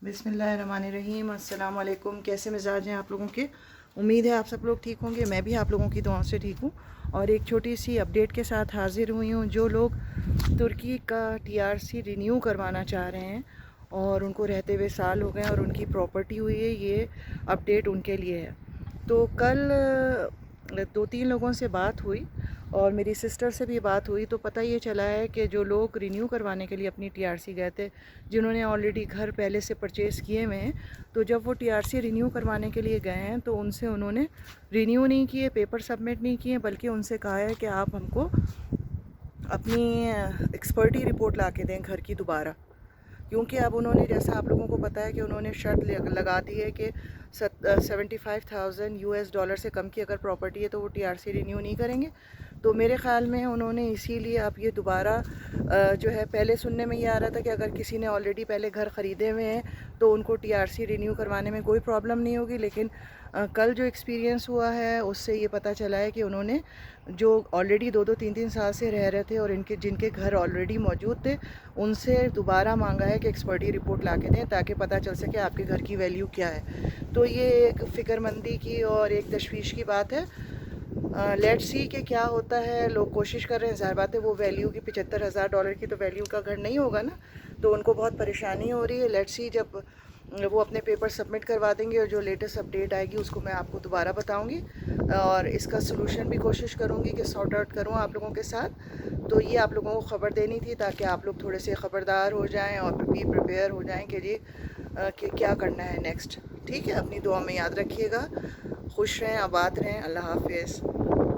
بسم اللہ الرحمن الرحیم۔ السلام علیکم۔ کیسے مزاج ہیں آپ لوگوں کے؟ امید ہے آپ سب لوگ ٹھیک ہوں گے، میں بھی آپ لوگوں کی دعاؤں سے ٹھیک ہوں، اور ایک چھوٹی سی اپڈیٹ کے ساتھ حاضر ہوئی ہوں۔ جو لوگ ترکی کا TRC رینیو کروانا چاہ رہے ہیں اور ان کو رہتے ہوئے سال ہو گئے اور ان کی پراپرٹی ہوئی ہے، یہ اپڈیٹ ان کے لیے ہے۔ تو کل 2-3 لوگوں سے بات ہوئی اور میری سسٹر سے بھی بات ہوئی، تو پتہ یہ چلا ہے کہ جو لوگ رینیو کروانے کے لیے اپنی TRC گئے تھے، جنہوں نے آلریڈی گھر پہلے سے پرچیز کیے ہوئے ہیں، تو جب وہ TRC رینیو کروانے کے لیے گئے ہیں تو ان سے انہوں نے رینیو نہیں کیے، پیپر سبمٹ نہیں کیے، بلکہ ان سے کہا ہے کہ آپ ہم کو اپنی ایکسپرٹی رپورٹ لا کے دیں گھر کی دوبارہ، کیونکہ اب انہوں نے، جیسا آپ لوگوں کو پتہ ہے کہ انہوں نے شرط لگا دی ہے کہ $75,000 سے کم کی اگر پراپرٹی ہے تو وہ TRC رینیو نہیں کریں گے۔ تو میرے خیال میں انہوں نے اسی لیے اب یہ دوبارہ جو ہے، پہلے سننے میں یہ آ رہا تھا کہ اگر کسی نے آلریڈی پہلے گھر خریدے ہوئے ہیں تو ان کو TRC رینیو کروانے میں کوئی پرابلم نہیں ہوگی، لیکن کل جو ایکسپیرینس ہوا ہے اس سے یہ پتہ چلا ہے کہ انہوں نے جو آلریڈی 2-3 سال سے رہ رہے تھے اور جن کے گھر آلریڈی موجود تھے، ان سے دوبارہ مانگا ہے کہ ایکسپرٹی رپورٹ لا کے دیں تاکہ پتہ چل سکے آپ کے گھر کی ویلیو کیا ہے۔ تو یہ ایک فکر مندی کی اور ایک تشویش کی بات ہے۔ لیٹ سی کہ کیا ہوتا ہے۔ لوگ کوشش کر رہے ہیں، ظاہر بات ہے وہ ویلیو کی $75,000 کی تو ویلیو کا گھر نہیں ہوگا نا، تو ان کو بہت پریشانی ہو رہی ہے۔ لیٹ سی جب وہ اپنے پیپر سبمٹ کروا دیں گے اور جو لیٹسٹ اپڈیٹ آئے گی اس کو میں آپ کو دوبارہ بتاؤں گی، اور اس کا سلوشن بھی کوشش کروں گی کہ سارٹ آؤٹ کروں آپ لوگوں کے ساتھ۔ تو یہ آپ لوگوں کو خبر دینی تھی تاکہ آپ لوگ تھوڑے سے خبردار ہو جائیں اور بھی پریپیئر ہو جائیں کہ جی کہ کیا کرنا ہے نیکسٹ۔ ٹھیک ہے، اپنی دعا میں یاد رکھیے گا۔ خوش رہیں، آباد رہیں۔ اللہ حافظ۔